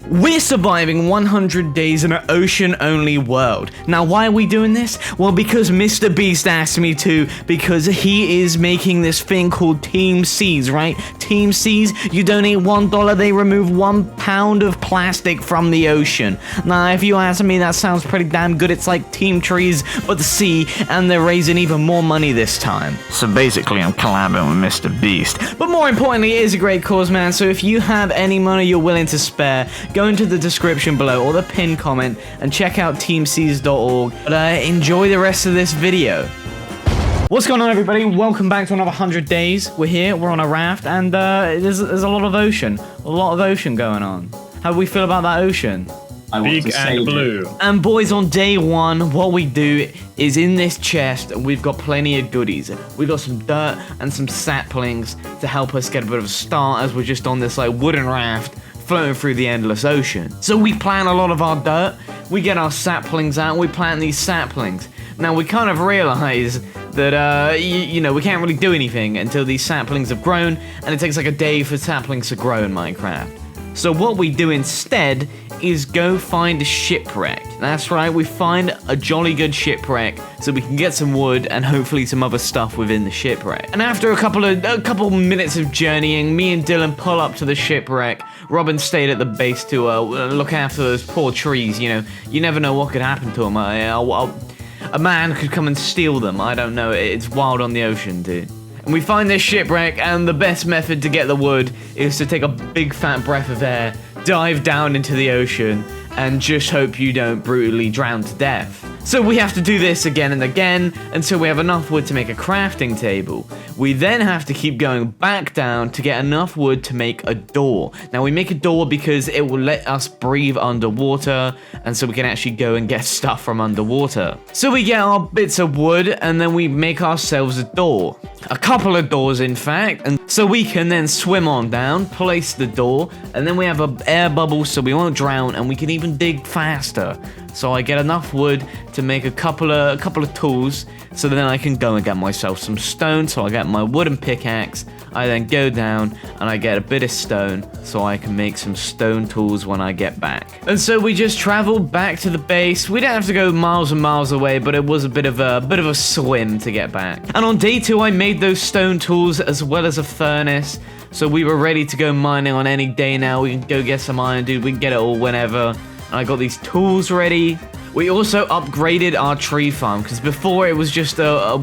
We're surviving 100 days in an ocean-only world. Now, why are we doing this? Well, because Mr. Beast asked me to, because he is making this thing called TeamSeas, right? TeamSeas, you donate $1, they remove 1 pound of plastic from the ocean. Now, if you ask me, that sounds pretty damn good. It's like Team Trees, but the sea, and they're raising even more money this time. So basically, I'm collabing with Mr. Beast. But more importantly, it is a great cause, man. So if you have any money you're willing to spare, go into the description below or the pinned comment and check out teamseas.org. But enjoy the rest of this video. What's going on, everybody? Welcome back to another 100 days. We're here, we're on a raft, and there's a lot of ocean. A lot of ocean going on. How do we feel about that ocean? Big and blue. And boys, on day one, what we do is in this chest, we've got plenty of goodies. We've got some dirt and some saplings to help us get a bit of a start as we're just on this like wooden raft floating through the endless ocean. So we plant a lot of our dirt, we get our saplings out, and we plant these saplings. Now we kind of realize that, you know, we can't really do anything until these saplings have grown, and it takes like a day for saplings to grow in Minecraft. So what we do instead is go find a shipwreck. That's right, we find a jolly good shipwreck so we can get some wood and hopefully some other stuff within the shipwreck. And after a couple minutes of journeying, me and Dylan pull up to the shipwreck. Robin stayed at the base to look after those poor trees. You know, you never know what could happen to them. A man could come and steal them. I don't know. It's wild on the ocean, dude. And we find this shipwreck, and the best method to get the wood is to take a big fat breath of air, dive down into the ocean, and just hope you don't brutally drown to death. So we have to do this again and again until we have enough wood to make a crafting table. We then have to keep going back down to get enough wood to make a door. Now we make a door because it will let us breathe underwater, and so we can actually go and get stuff from underwater. So we get our bits of wood and then we make ourselves a door. A couple of doors, in fact, and so we can then swim on down, place the door, and then we have an air bubble so we won't drown, and we can even dig faster. So I get enough wood to make a couple of tools, so then I can go and get myself some stone. So I get my wooden pickaxe, I then go down and I get a bit of stone so I can make some stone tools when I get back. And so we just traveled back to the base. We didn't have to go miles and miles away, but it was a bit of a swim to get back. And on day 2 I made those stone tools as well as a furnace. So we were ready to go mining on any day now. We can go get some iron, dude. We can get it all whenever. And I got these tools ready. We also upgraded our tree farm, because before it was just a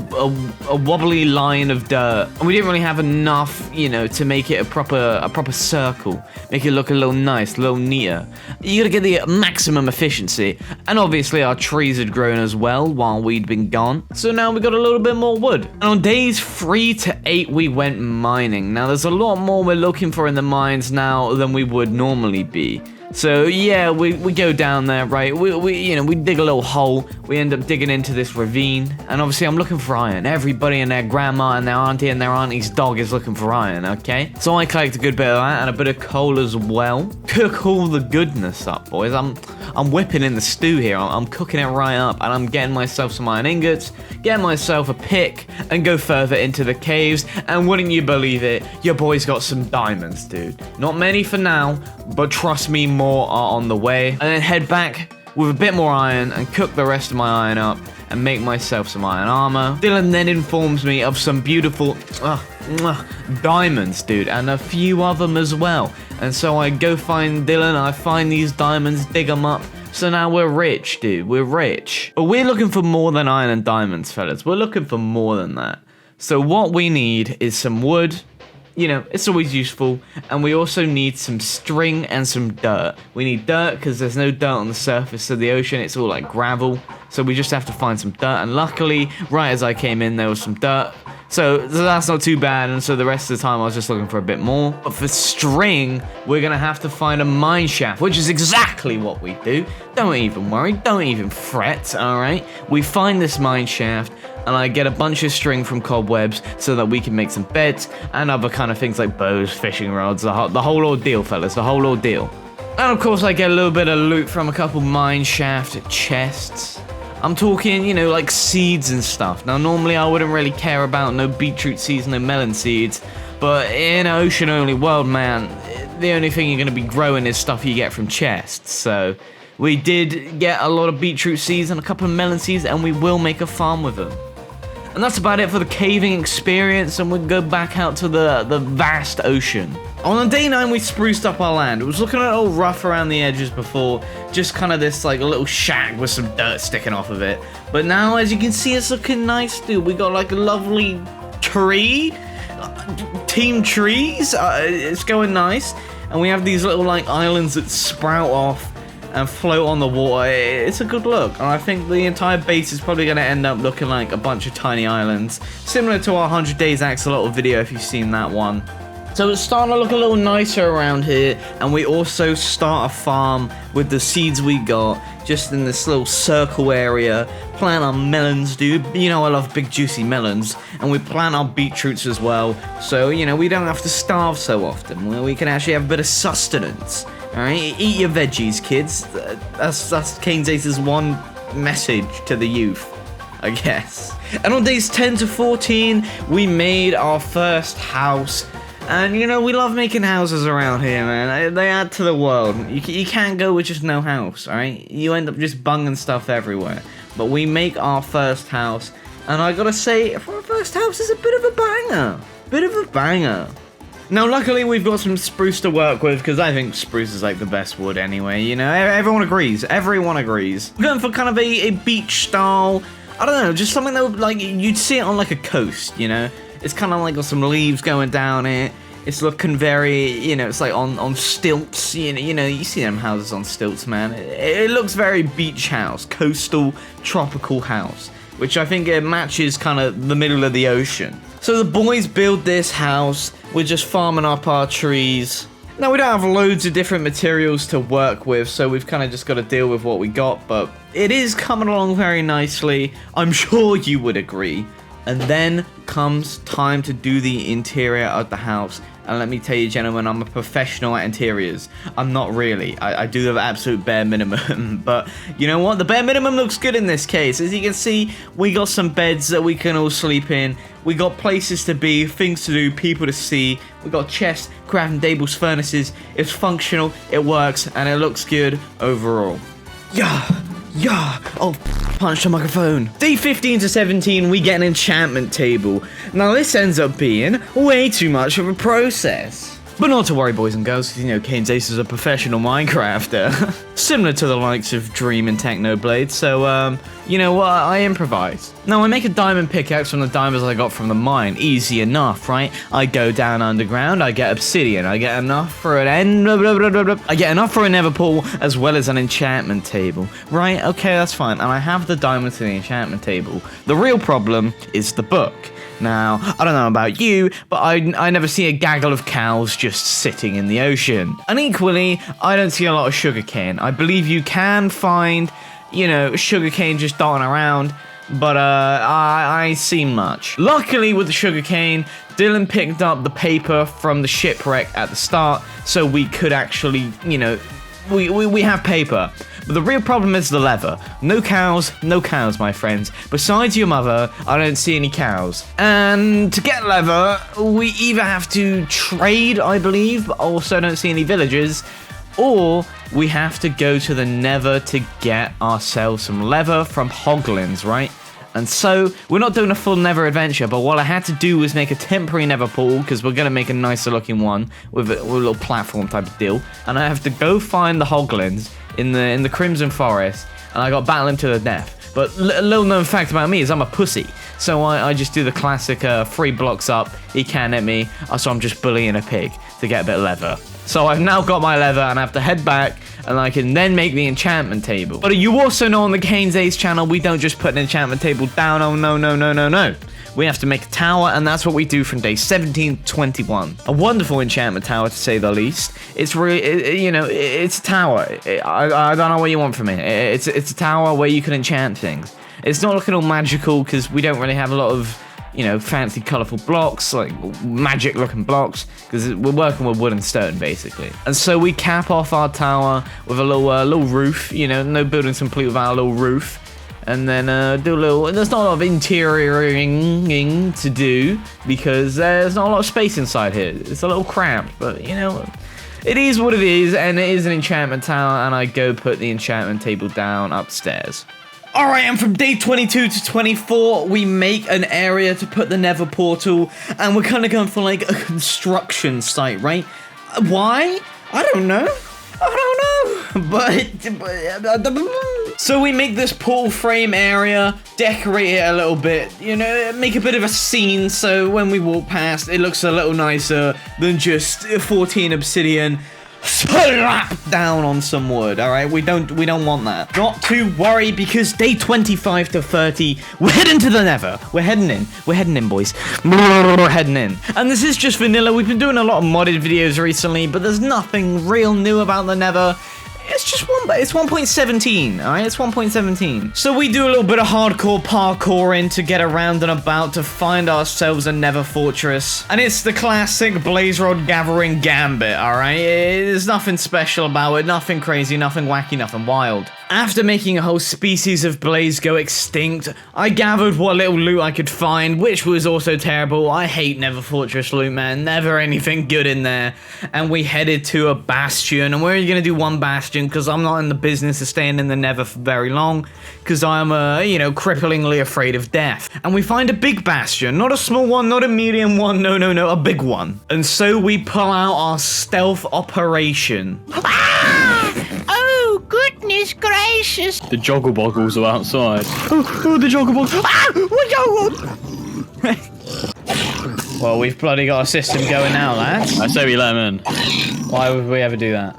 wobbly line of dirt, and we didn't really have enough, you know, to make it a proper circle, make it look a little nice, a little neater. You gotta get the maximum efficiency, and obviously our trees had grown as well while we'd been gone, so now we got a little bit more wood. And on days 3 to 8 we went mining. Now there's a lot more we're looking for in the mines now than we would normally be. So yeah, we go down there, right? We dig a little hole. We end up digging into this ravine, and obviously I'm looking for iron. Everybody and their grandma and their auntie and their auntie's dog is looking for iron, okay? So I collect a good bit of that and a bit of coal as well. Cook all the goodness up, boys. I'm whipping in the stew here. I'm cooking it right up, and I'm getting myself some iron ingots, getting myself a pick, and go further into the caves. And wouldn't you believe it, your boy's got some diamonds, dude. Not many for now, but trust me, more are on the way. And then head back with a bit more iron and cook the rest of my iron up and make myself some iron armor. Dylan then informs me of some beautiful diamonds, dude, and a few of them as well. And so I go find Dylan, I find these diamonds, dig them up. So now we're rich, dude, we're rich. But we're looking for more than iron and diamonds, fellas. We're looking for more than that. So what we need is some wood. You know, it's always useful, and we also need some string and some dirt. We need dirt because there's no dirt on the surface of the ocean. It's all like gravel, so we just have to find some dirt. And luckily, right as I came in, there was some dirt, so that's not too bad. And so the rest of the time I was just looking for a bit more. But for string, we're gonna have to find a mine shaft, which is exactly what we do. Don't even worry, don't even fret, all right? We find this mine shaft, and I get a bunch of string from cobwebs so that we can make some beds and other kind of things like bows, fishing rods, the whole ordeal, fellas, the whole ordeal. And of course I get a little bit of loot from a couple mine shaft chests. I'm talking, you know, like seeds and stuff. Now normally I wouldn't really care about no beetroot seeds, no melon seeds, but in an ocean only world, man, the only thing you're going to be growing is stuff you get from chests. So we did get a lot of beetroot seeds and a couple of melon seeds, and we will make a farm with them. And that's about it for the caving experience, and we'll go back out to the vast ocean. On day 9, we spruced up our land. It was looking a little rough around the edges before, just kind of this like a little shack with some dirt sticking off of it. But now, as you can see, it's looking nice, dude. We got like a lovely tree, team trees. It's going nice, and we have these little like islands that sprout off and float on the water. It's a good look, and I think the entire base is probably going to end up looking like a bunch of tiny islands, similar to our 100 Days Axolotl video if you've seen that one. So it's starting to look a little nicer around here, and we also start a farm with the seeds we got just in this little circle area. Plant our melons, dude. You know I love big juicy melons, and we plant our beetroots as well, so you know we don't have to starve so often. We can actually have a bit of sustenance. Alright, eat your veggies, kids. That's KanesAce's one message to the youth, I guess. And on days 10 to 14, we made our first house. And, you know, we love making houses around here, man. They add to the world. You can't go with just no house, alright? You end up just bunging stuff everywhere. But we make our first house. And I gotta say, for our first house, it's a bit of a banger. Bit of a banger. Now, luckily, we've got some spruce to work with, because I think spruce is like the best wood anyway, you know? Everyone agrees. Everyone agrees. We're going for kind of a beach style, I don't know, just something that would, like, you'd see it on like a coast, you know? It's kind of like got some leaves going down it. It's looking very, you know, it's like on stilts, you know, you see them houses on stilts, man. It looks very beach house, coastal, tropical house, which I think it matches kind of the middle of the ocean. So the boys build this house. We're just farming up our trees. Now, we don't have loads of different materials to work with, so we've kind of just got to deal with what we got, but it is coming along very nicely. I'm sure you would agree. And then comes time to do the interior of the house. And let me tell you, gentlemen, I'm a professional at interiors. I'm not really. I do the absolute bare minimum. But you know what? The bare minimum looks good in this case. As you can see, we got some beds that we can all sleep in. We got places to be, things to do, people to see. We got chests, crafting tables, furnaces. It's functional, it works, and it looks good overall. Yeah. Oh, punch the microphone. Day 15 to 17, we get an enchantment table. Now, this ends up being way too much of a process. But not to worry, boys and girls, because you know KanesAce is a professional Minecrafter. Similar to the likes of Dream and Technoblade, so, you know what, I improvise. Now, I make a diamond pickaxe from the diamonds I got from the mine. Easy enough, right? I go down underground, I get obsidian, I get enough for I get enough for a nether pool, as well as an enchantment table. Right, okay, that's fine, and I have the diamonds to the enchantment table. The real problem is the book. Now, I don't know about you, but I never see a gaggle of cows just sitting in the ocean. And equally, I don't see a lot of sugarcane. I believe you can find, you know, sugarcane just dotting around, but I ain't seen much. Luckily, with the sugarcane, Dylan picked up the paper from the shipwreck at the start, so we could actually, you know, we have paper. But the real problem is the leather. No cows, my friends. Besides your mother, I don't see any cows. And to get leather, we either have to trade, I believe, but also don't see any villagers, or we have to go to the nether to get ourselves some leather from hoglins, right? And so, we're not doing a full nether adventure, but what I had to do was make a temporary nether pool, because we're going to make a nicer looking one with a little platform type of deal. And I have to go find the hoglins in the Crimson Forest, and I got battle him to the death. But a little known fact about me is I'm a pussy. So I just do the classic 3 blocks up, he can't hit me, so I'm just bullying a pig to get a bit of leather. So I've now got my leather, and I have to head back, and I can then make the enchantment table. But you also know on the KanesAce channel, we don't just put an enchantment table down, oh no. We have to make a tower, and that's what we do from day 17 to 21. A wonderful enchantment tower, to say the least. It's really, you know, it's a tower. I don't know what you want from it. It's a tower where you can enchant things. It's not looking all magical, because we don't really have a lot of, you know, fancy, colourful blocks, like magic-looking blocks, because we're working with wood and stone, basically. And so we cap off our tower with a little roof, you know, no building's complete without a little roof. And then do a little, there's not a lot of interioring to do, because there's not a lot of space inside here. It's a little cramped, but, you know, it is what it is, and it is an enchantment tower, and I go put the enchantment table down upstairs. All right, and from day 22 to 24, we make an area to put the nether portal, and we're kind of going for like a construction site, right? Why? I don't know. But so we make this portal frame area, decorate it a little bit, you know, make a bit of a scene so when we walk past, it looks a little nicer than just 14 obsidian slap down on some wood. All right, we don't want that. Not to worry, because day 25 to 30, we're heading to the nether. We're heading in, boys. We're heading in. And this is just vanilla. We've been doing a lot of modded videos recently, but there's nothing real new about the nether. It's just it's 1.17, all right? It's 1.17. So we do a little bit of hardcore parkouring to get around and about to find ourselves a nether fortress. And it's the classic blaze rod gathering gambit, all right? There's nothing special about it, nothing crazy, nothing wacky, nothing wild. After making a whole species of blaze go extinct, I gathered what little loot I could find, which was also terrible. I hate Nether Fortress loot, man. Never anything good in there. And we headed to a bastion, and we're only going to do one bastion because I'm not in the business of staying in the nether for very long, because I'm, you know, cripplingly afraid of death. And we find a big bastion, not a small one, not a medium one, no, a big one. And so we pull out our stealth operation. Oh, goodness gracious. The joggle boggles are outside. Oh, the joggle boggles. Ah, what joggle? Well, we've bloody got a system going now, lads. I say we let him in. Why would we ever do that?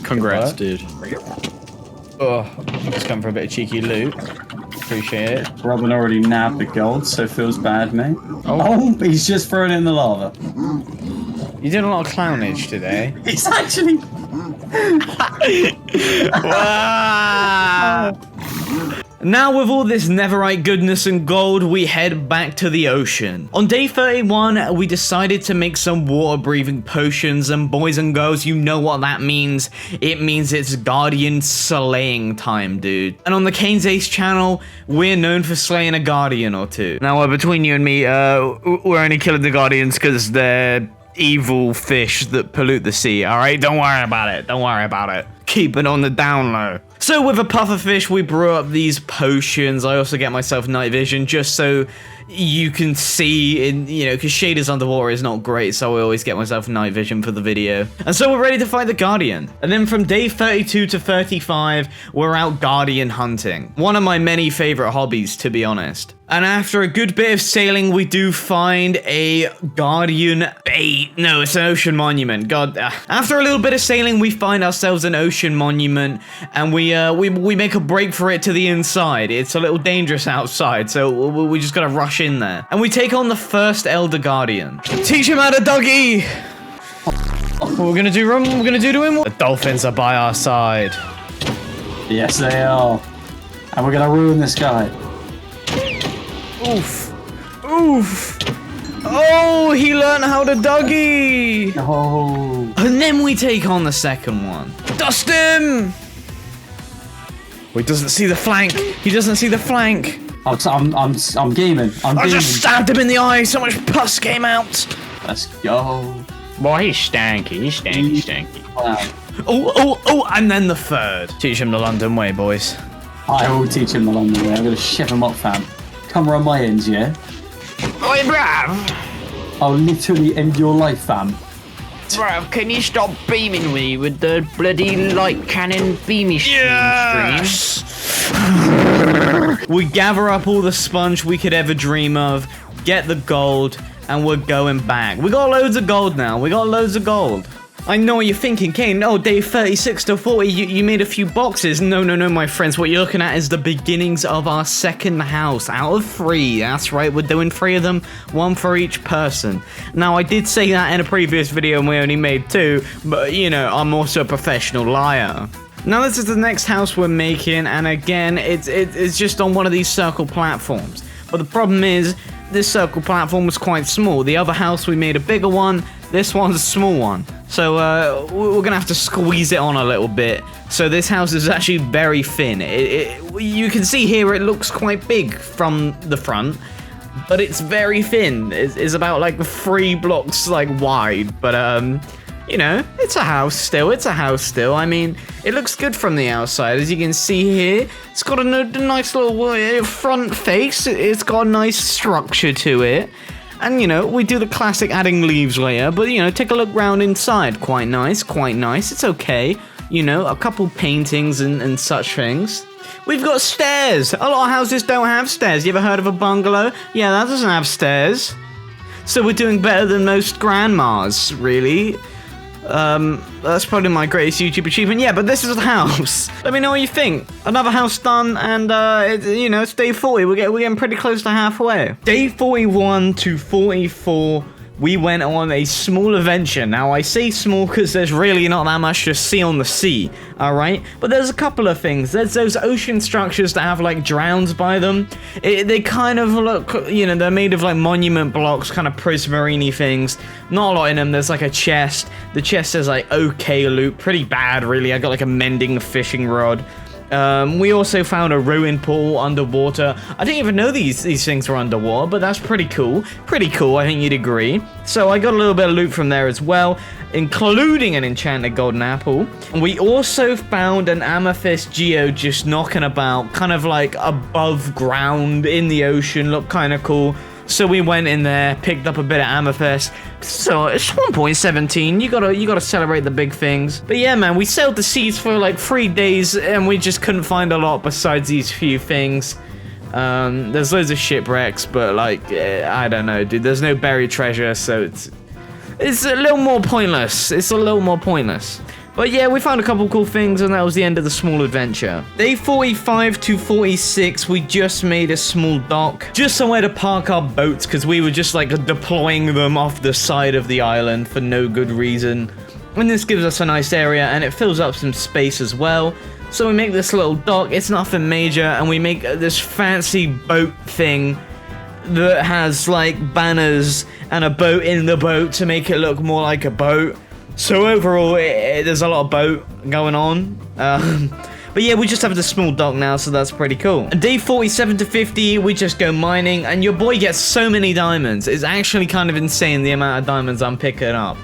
Congrats, What? dude. Oh, just come for a bit of cheeky loot. Appreciate it. Robin already nabbed the gold, so feels bad, mate. Oh, he's just thrown it in the lava. You did a lot of clownage today. He's actually... Wow. Now with all this netherite goodness and gold, we head back to the ocean. On day 31, we decided to make some water-breathing potions, and boys and girls, you know what that means. It means it's Guardian slaying time, dude. And on the KanesAce channel, we're known for slaying a Guardian or two. Now, between you and me, we're only killing the Guardians because they're evil fish that pollute the sea, alright? Don't worry about it. Don't worry about it. Keep it on the down low. So with a pufferfish, we brew up these potions. I also get myself night vision just so you can see, in, you know, because shaders underwater is not great, so I always get myself night vision for the video. And so we're ready to fight the Guardian. And then from day 32 to 35, we're out Guardian hunting. One of my many favorite hobbies, to be honest. And after a good bit of sailing, we do find a Guardian bait. No, it's an ocean monument. God. After a little bit of sailing, we find ourselves an ocean monument, and we make a break for it to the inside. It's a little dangerous outside, so we just gotta rush in there. And we take on the first Elder Guardian. Teach him how to doggy. What we're gonna do to him? The dolphins are by our side. Yes, they are. And we're gonna ruin this guy. Oof. Oof. Oh, he learned how to doggy. Oh. And then we take on the second one. Dust him. Oh, he doesn't see the flank. He doesn't see the flank. I'm gaming. I just stabbed him in the eye. So much pus came out. Let's go. Boy, he's stanky. He's stanky. Wow. Oh, and then the third. Teach him the London way, boys. I will teach him the London way. I'm gonna ship him up, fam. Come around my ends, yeah? Oi, bruv. I'll literally end your life, fam. Bruv, can you stop beaming me with the bloody light cannon beamy stream? We gather up all the sponge we could ever dream of, get the gold, and we're going back. We got loads of gold now. We got loads of gold. I know what you're thinking, Kane. Oh, day 36 to 40, you made a few boxes. No, my friends. What you're looking at is the beginnings of our second house out of 3. That's right, we're doing 3 of them, 1 for each person. Now, I did say that in a previous video and we only made 2, but, you know, I'm also a professional liar. Now, this is the next house we're making, and again, it's just on one of these circle platforms. But the problem is, this circle platform was quite small. The other house, we made a bigger one. This one's a small one. So we're gonna have to squeeze it on a little bit. So this house is actually very thin. You can see here it looks quite big from the front. but it's very thin. It's about like 3 blocks like wide, but you know, it's a house still. It's a house still. I mean, it looks good from the outside, as you can see here. It's got a nice little front face. It's got a nice structure to it. And, you know, we do the classic adding leaves layer, but, you know, take a look round inside. Quite nice, quite nice. It's okay. You know, a couple paintings and such things. We've got stairs. A lot of houses don't have stairs. You ever heard of a bungalow? Yeah, that doesn't have stairs. So we're doing better than most grandmas, really. That's probably my greatest YouTube achievement. Yeah, but this is the house. Let me know what you think. Another house done, and you know, it's day 40. We're getting pretty close to halfway. Day 41 to 44. We went on a small adventure. Now, I say small because there's really not that much to see on the sea, alright? But there's a couple of things. There's those ocean structures that have, like, drowns by them. They kind of look, you know, they're made of, like, monument blocks, kind of prismarine things. Not a lot in them. There's, like, a chest. The chest says, like, okay loot. Pretty bad, really. I got, like, a mending fishing rod. We also found a ruined pool underwater. I didn't even know these things were underwater, but that's pretty cool. Pretty cool, I think you'd agree. So I got a little bit of loot from there as well, including an enchanted golden apple. We also found an amethyst geode just knocking about, kind of like above ground in the ocean. Looked kind of cool. So we went in there, picked up a bit of amethyst. So it's 1.17. You gotta celebrate the big things. But yeah, man, we sailed the seas for like 3 days, and we just couldn't find a lot besides these few things. There's loads of shipwrecks, but like I don't know, dude. There's no buried treasure, so it's a little more pointless. It's a little more pointless. But yeah, we found a couple cool things, and that was the end of the small adventure. Day 45 to 46, we just made a small dock. Just somewhere to park our boats, because we were just like deploying them off the side of the island for no good reason. And this gives us a nice area, and it fills up some space as well. So we make this little dock. It's nothing major, and we make this fancy boat thing that has like banners and a boat in the boat to make it look more like a boat. So overall, there's a lot of boat going on. But yeah, we just have the small dock now, so that's pretty cool. And day 47 to 50, we just go mining, and your boy gets so many diamonds. It's actually kind of insane the amount of diamonds I'm picking up.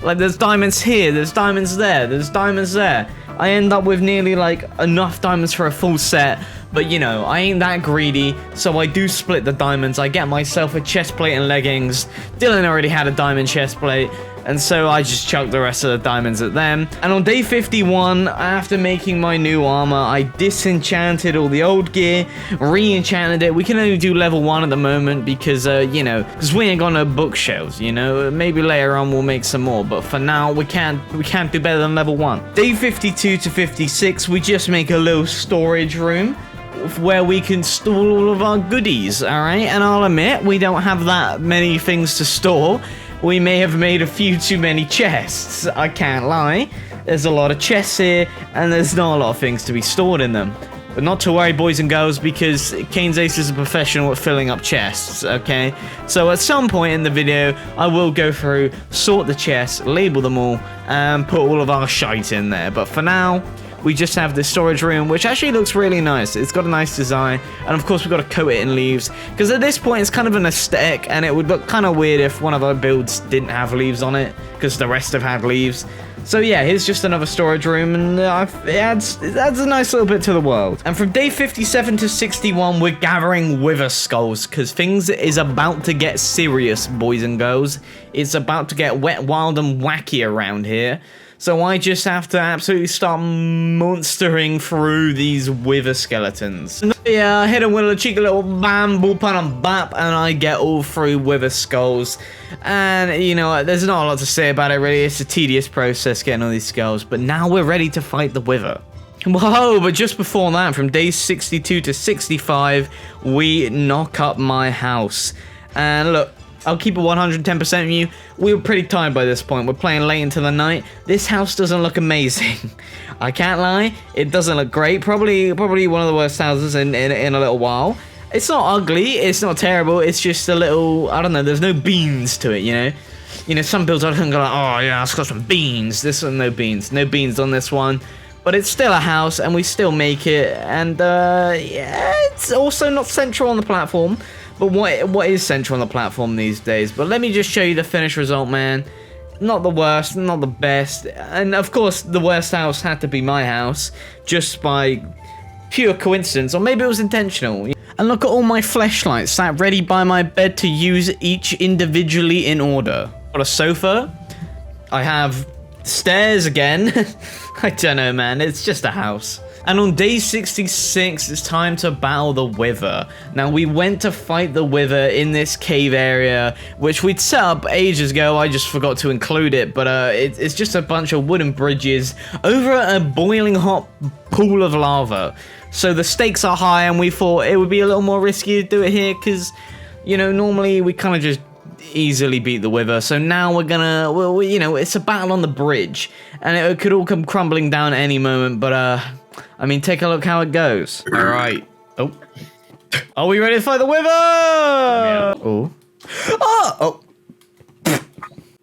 Like, there's diamonds here, there's diamonds there, there's diamonds there. I end up with nearly, like, enough diamonds for a full set. But, you know, I ain't that greedy, so I do split the diamonds. I get myself a chest plate and leggings. Dylan already had a diamond chest plate, and so I just chucked the rest of the diamonds at them. And on day 51, after making my new armor, I disenchanted all the old gear, re-enchanted it. We can only do level 1 at the moment because, you know, because we ain't got no bookshelves, you know. Maybe later on we'll make some more, but for now, we can't do better than level 1. Day 52 to 56, we just make a little storage room where we can store all of our goodies, alright? And I'll admit, we don't have that many things to store. We may have made a few too many chests, I can't lie. There's a lot of chests here, and there's not a lot of things to be stored in them. But not to worry, boys and girls, because KanesAce is a professional at filling up chests, okay? So at some point in the video, I will go through, sort the chests, label them all, and put all of our shite in there. But for now, we just have this storage room, which actually looks really nice. It's got a nice design, and of course we've got to coat it in leaves, because at this point it's kind of an aesthetic, and it would look kind of weird if one of our builds didn't have leaves on it, because the rest have had leaves. So yeah, here's just another storage room, and it adds a nice little bit to the world. And from day 57 to 61, we're gathering wither skulls, because things is about to get serious, boys and girls. It's about to get wet, wild, and wacky around here. So I just have to absolutely start monstering through these wither skeletons. Yeah, I hit him with a cheeky little bam, boop, and bap, and I get all through wither skulls. And, you know, there's not a lot to say about it, really. It's a tedious process getting all these skulls. But now we're ready to fight the wither. Whoa, but just before that, from day 62 to 65, we knock up my house. And look, I'll keep it 110% with you. We were pretty tired by this point. We're playing late into the night. This house doesn't look amazing. I can't lie. It doesn't look great. Probably one of the worst houses in a little while. It's not ugly. It's not terrible. It's just a little, I don't know, there's no beans to it, you know? You know, some builds I can go like, oh yeah, it's got some beans. This one, no beans. No beans on this one. But it's still a house, and we still make it. And, yeah, it's also not central on the platform. but what is central on the platform these days. But let me just show you the finished result, man. Not the worst, not the best, and of course the worst house had to be my house, just by pure coincidence, or maybe it was intentional. And look at all my fleshlights sat ready by my bed to use each individually in order. Got a sofa. I have stairs again. I don't know, man. It's just a house. And on day 66, it's time to battle the Wither. Now, we went to fight the Wither in this cave area, which we'd set up ages ago. I just forgot to include it, but it's just a bunch of wooden bridges over a boiling hot pool of lava. So the stakes are high, and we thought it would be a little more risky to do it here, because, you know, normally we kind of just easily beat the Wither. So now we're gonna, well, you know, it's a battle on the bridge, and it could all come crumbling down at any moment, but, I mean, take a look how it goes. All right. Oh. Are we ready to fight the Wither? Oh. Oh! Oh!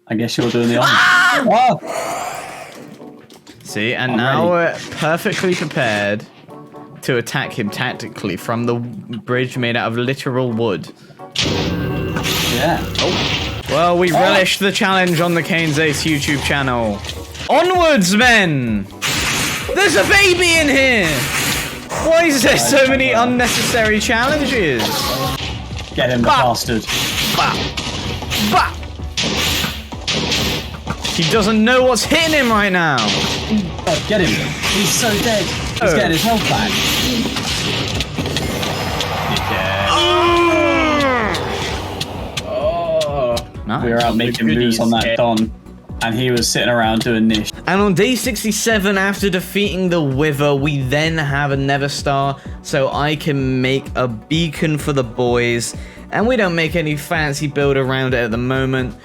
I guess you're doing the honors. Oh. See, and I'm now ready. we're perfectly prepared to attack him tactically from the bridge made out of literal wood. Yeah. Oh. Well, we relish the challenge on the KanesAce YouTube channel. Onwards, men! There's a baby in here! Why is there so many unnecessary challenges? Get him, the bastard. Bah! Bah! He doesn't know what's hitting him right now! God, get him. He's so dead. He's getting his health back. Nice. We were out making moves on that Don, and he was sitting around doing this. And on day 67, after defeating the Wither, we then have a Nether Star, so I can make a beacon for the boys. And we don't make any fancy build around it at the moment,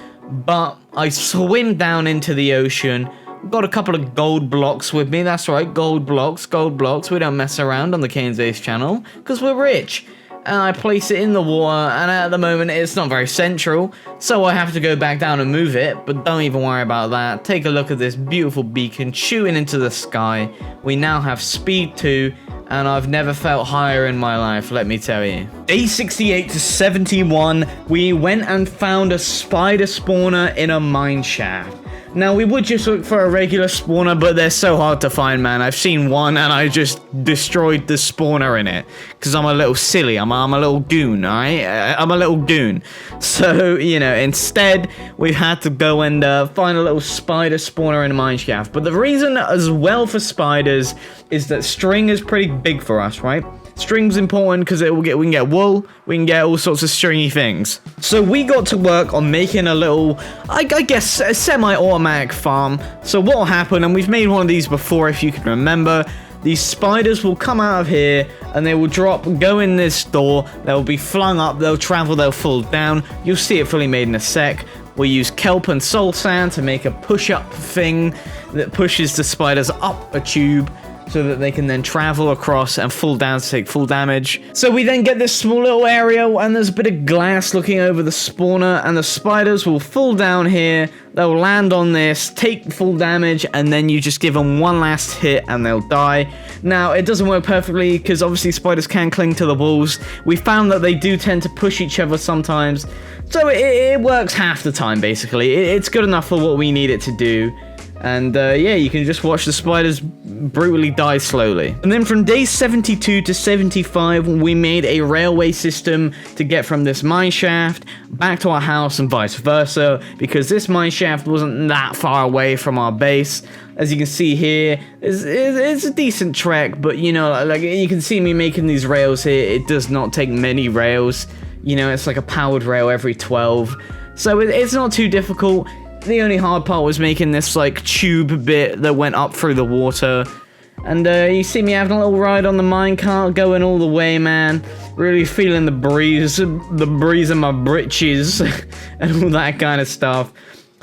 but I swim down into the ocean. Got a couple of gold blocks with me, that's right, gold blocks. We don't mess around on the KanesAce channel, because we're rich. And I place it in the water, and at the moment it's not very central, so I have to go back down and move it, but don't even worry about that. Take a look at this beautiful beacon shooting into the sky. We now have speed 2, and I've never felt higher in my life, let me tell you. Day 68 to 71, we went and found a spider spawner in a mine shaft. Now, we would just look for a regular spawner, but they're so hard to find, man. I've seen one, and I just destroyed the spawner in it. Because I'm a little silly. I'm a little goon, alright? I'm a little goon. So, you know, instead, we've had to go and find a little spider spawner in a mineshaft. But the reason as well for spiders is that string is pretty big for us, right? String's important because we can get wool, we can get all sorts of stringy things. So we got to work on making a little, I guess, a semi-automatic farm. So what will happen, and we've made one of these before if you can remember, these spiders will come out of here and they will drop, go in this door, they'll be flung up, they'll travel, they'll fall down. You'll see it fully made in a sec. We use kelp and soul sand to make a push-up thing that pushes the spiders up a tube, so that they can then travel across and fall down to take full damage. So we then get this small little area, and there's a bit of glass looking over the spawner, and the spiders will fall down here, they'll land on this, take full damage, and then you just give them one last hit and they'll die. Now, it doesn't work perfectly, because obviously spiders can cling to the walls. We found that they do tend to push each other sometimes, so it works half the time, basically. It's good enough for what we need it to do. And yeah, you can just watch the spiders brutally die slowly. And then from day 72 to 75, we made a railway system to get from this mine shaft back to our house and vice versa, because this mine shaft wasn't that far away from our base. As you can see here, it's a decent trek, but you know, like you can see me making these rails here. It does not take many rails. You know, it's like a powered rail every 12. So it's not too difficult. The only hard part was making this like tube bit that went up through the water. And you see me having a little ride on the minecart, going all the way, man. Really feeling the breeze in my britches and all that kind of stuff.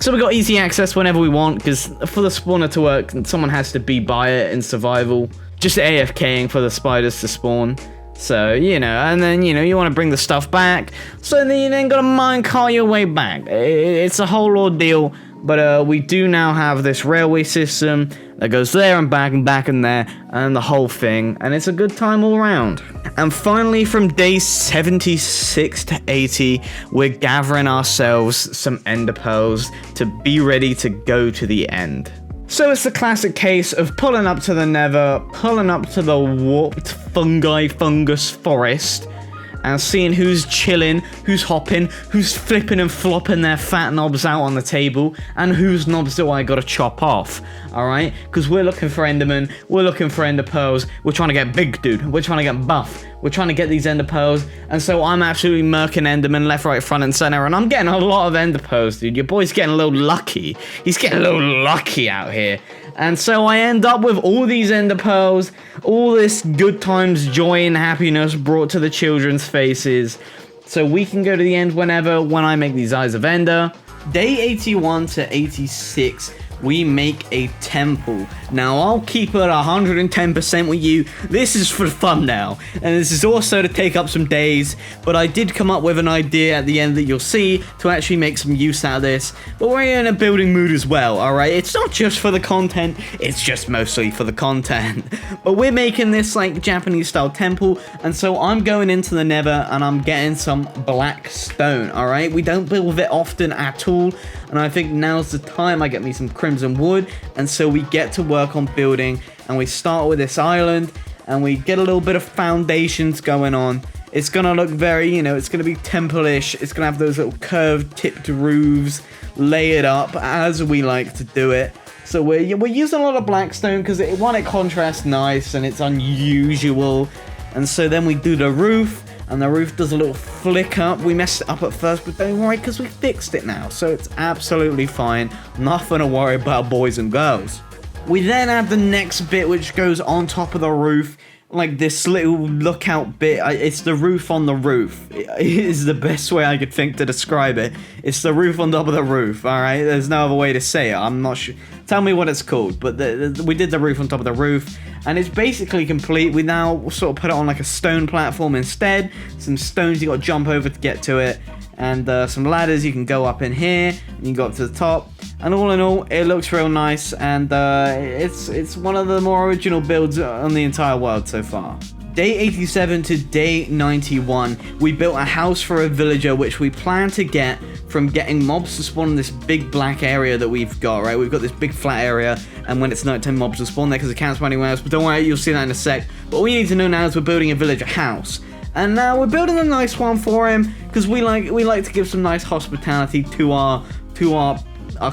So we got easy access whenever we want, because for the spawner to work, someone has to be by it in survival. Just AFKing for the spiders to spawn. So, you know, and then, you know, you want to bring the stuff back. So then you then got to minecart your way back. It's a whole ordeal. But we do now have this railway system that goes there and back and there, and the whole thing, and it's a good time all around. And finally, from day 76 to 80, we're gathering ourselves some ender pearls to be ready to go to the end. So it's the classic case of pulling up to the nether, pulling up to the warped fungus forest, and seeing who's chilling, who's hopping, who's flipping and flopping their fat knobs out on the table, and whose knobs do I gotta chop off, alright? Because we're looking for endermen, we're looking for ender pearls, we're trying to get big, dude, we're trying to get buff, we're trying to get these ender pearls, and so I'm absolutely murking endermen left, right, front, and center, and I'm getting a lot of ender pearls, dude. Your boy's getting a little lucky. He's getting a little lucky out here. And so I end up with all these ender pearls, all this good times, joy, and happiness brought to the children's faces. So we can go to the end whenever, when I make these eyes of ender. Day 81 to 86, we make a temple. Now, I'll keep it 110% with you. This is for fun now, and this is also to take up some days, but I did come up with an idea at the end that you'll see to actually make some use out of this. But we're in a building mood as well, alright? It's not just for the content, it's just mostly for the content. But we're making this, like, Japanese-style temple, and so I'm going into the nether, and I'm getting some black stone, alright? We don't build it often at all, and I think now's the time. I get me some crimson wood, and so we get to work on building, and we start with this island, and we get a little bit of foundations going on. It's gonna look very, you know, it's gonna be temple-ish. It's gonna have those little curved tipped roofs layered up as we like to do it. So we're using a lot of black stone because it contrasts nice and it's unusual. And so then we do the roof, and the roof does a little flick up. We messed it up at first, but don't worry, because we fixed it now, so it's absolutely fine. Nothing to worry about, boys and girls. We then have the next bit, which goes on top of the roof, like this little lookout bit. It's the roof on the roof. It is the best way I could think to describe it. It's the roof on top of the roof, alright? There's no other way to say it. I'm not sure. Tell me what it's called, but we did the roof on top of the roof, and it's basically complete. We now sort of put it on like a stone platform instead. Some stones you got to jump over to get to it, and some ladders you can go up in here, and you go up to the top. And all in all, it looks real nice, and it's one of the more original builds on the entire world so far. Day 87 to day 91, we built a house for a villager, which we plan to get from getting mobs to spawn in this big black area that we've got, right? We've got this big flat area, and when it's nighttime, mobs will spawn there because it can't spawn anywhere else, but don't worry, you'll see that in a sec. But all you need to know now is we're building a villager house. And now we're building a nice one for him, because we like to give some nice hospitality to our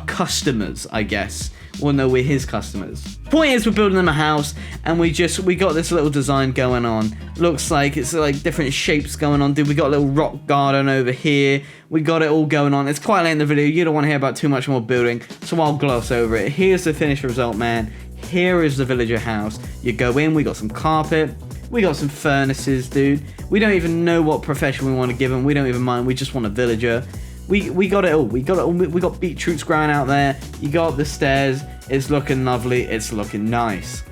customers, I guess. Well, no, we're his customers. Point is, we're building them a house, and we got this little design going on. Looks like it's like different shapes going on, dude. We got a little rock garden over here. We got it all going on. It's quite late in the video. You don't want to hear about too much more building, so I'll gloss over it. Here's the finished result, man. Here is the villager house. You go in, we got some carpet. We got some furnaces, dude. We don't even know what profession we want to give them. We don't even mind. We just want a villager. We got it all. We got it all. We got beetroots growing out there. You got the stairs. It's looking lovely. It's looking nice.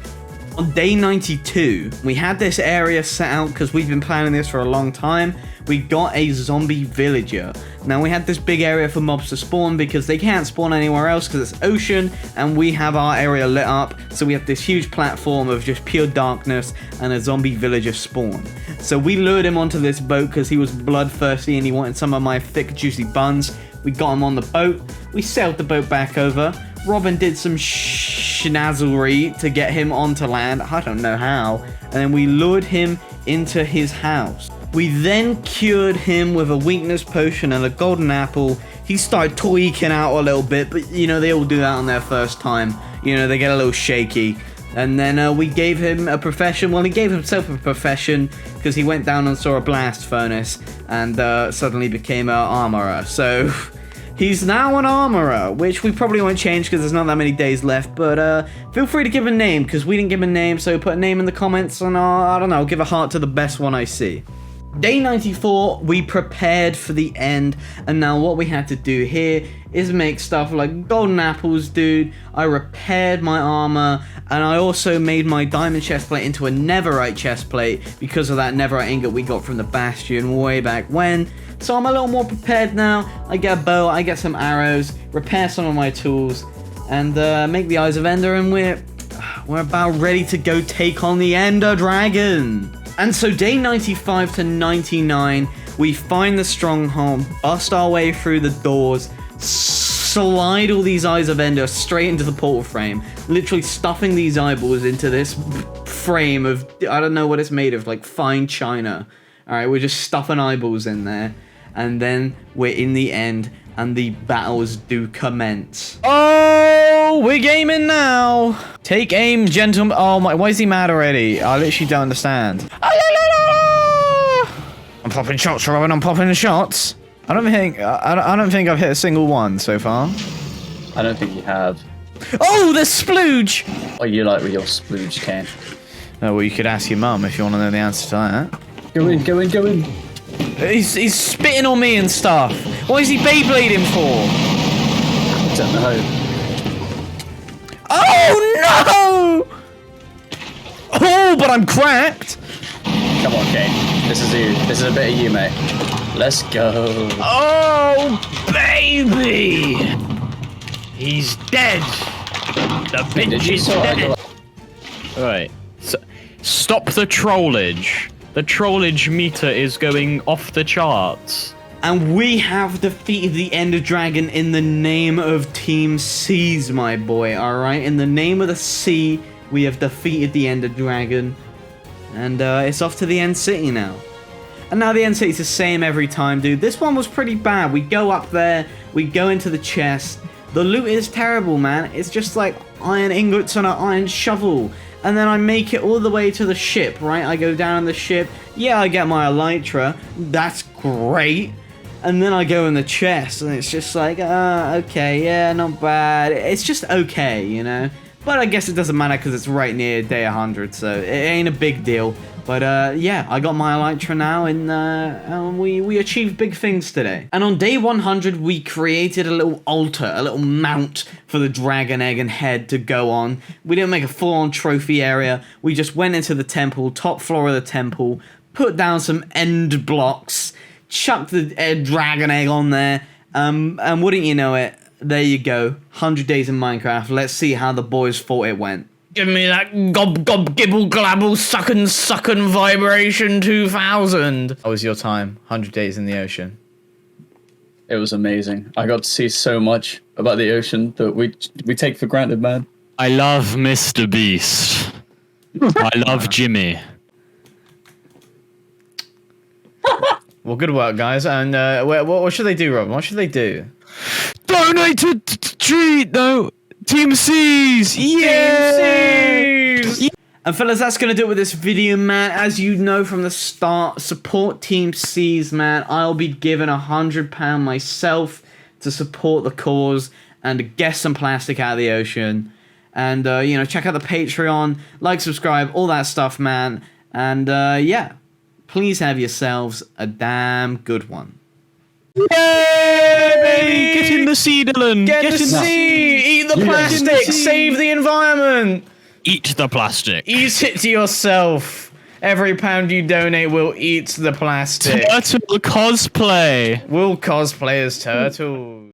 On day 92, we had this area set out because we've been planning this for a long time. We got a zombie villager. Now, we had this big area for mobs to spawn because they can't spawn anywhere else because it's ocean, and we have our area lit up. So we have this huge platform of just pure darkness and a zombie villager spawn. So we lured him onto this boat because he was bloodthirsty and he wanted some of my thick, juicy buns. We got him on the boat. We sailed the boat back over. Robin did some schnazzlery to get him onto land. I don't know how. And then we lured him into his house. We then cured him with a weakness potion and a golden apple. He started tweaking out a little bit, but you know, they all do that on their first time. You know, they get a little shaky. And then we gave him a profession. Well, he gave himself a profession because he went down and saw a blast furnace and suddenly became an armorer. So he's now an armorer, which we probably won't change because there's not that many days left. But feel free to give a name because we didn't give a name. So put a name in the comments and I don't know, give a heart to the best one I see. Day 94, we prepared for the end, and now what we had to do here is make stuff like golden apples, dude. I repaired my armor, and I also made my diamond chestplate into a netherite chestplate because of that netherite ingot we got from the bastion way back when. So I'm a little more prepared now. I get a bow, I get some arrows, repair some of my tools, and make the Eyes of Ender, and we're about ready to go take on the Ender Dragon. And so day 95 to 99, we find the stronghold, bust our way through the doors, slide all these Eyes of Ender straight into the portal frame, literally stuffing these eyeballs into this frame of, I don't know what it's made of, like fine china. Alright, we're just stuffing eyeballs in there, and then we're in the end, and the battles do commence. Oh, we're gaming now. Take aim, gentlemen. Oh my, why is he mad already? I literally don't understand. I'm popping shots, Robin. I'm popping shots. I don't think I've hit a single one so far. I don't think you have. Oh, the splooge! What are you like with your splooge, Kane? Oh, well, you could ask your mum if you want to know the answer to that. Go in, go in, go in. He's spitting on me and stuff. What is he Beyblading for? I don't know. Oh no! Oh, but I'm cracked. Come on, Kane. This is you. This is a bit of you, mate. Let's go. Oh, baby! He's dead. The bitch is dead. Alright, so, stop the trollage. The trollage meter is going off the charts. And we have defeated the Ender Dragon in the name of TeamSeas, my boy, alright? In the name of the sea, we have defeated the Ender Dragon. And it's off to the End City now. And now the End City's the same every time, dude. This one was pretty bad. We go up there, we go into the chest. The loot is terrible, man. It's just like iron ingots on an iron shovel. And then I make it all the way to the ship, right? I go down the ship. Yeah, I get my elytra. That's great. And then I go in the chest, and it's just like, okay, yeah, not bad. It's just okay, you know? But I guess it doesn't matter because it's right near day 100, so it ain't a big deal. But yeah, I got my elytra now, and we achieved big things today. And on day 100, we created a little altar, a little mount for the dragon egg and head to go on. We didn't make a full-on trophy area. We just went into the temple, top floor of the temple, put down some end blocks, chucked the dragon egg on there, and wouldn't you know it, there you go, 100 days in Minecraft. Let's see how the boys thought it went. Give me that gob gob gibble glabble suckin' vibration 2000. How was your time? 100 days in the ocean. It was amazing. I got to see so much about the ocean that we take for granted, man. I love Mr. Beast. I love Jimmy. Well, good work, guys. And what should they do, Robin? What should they do? Donate to treat though. TeamSeas! Yes! And fellas, that's going to do it with this video, man. As you know from the start, support TeamSeas, man. I'll be giving £100 myself to support the cause and get some plastic out of the ocean. And, you know, check out the Patreon, like, subscribe, all that stuff, man. And, yeah, please have yourselves a damn good one. Yay! Get in the sea, Dylan! Get in the sea! Eat the plastic! Save the environment! Eat the plastic. Eat it to yourself. Every pound you donate will eat the plastic. Turtle cosplay. We'll cosplay as turtles.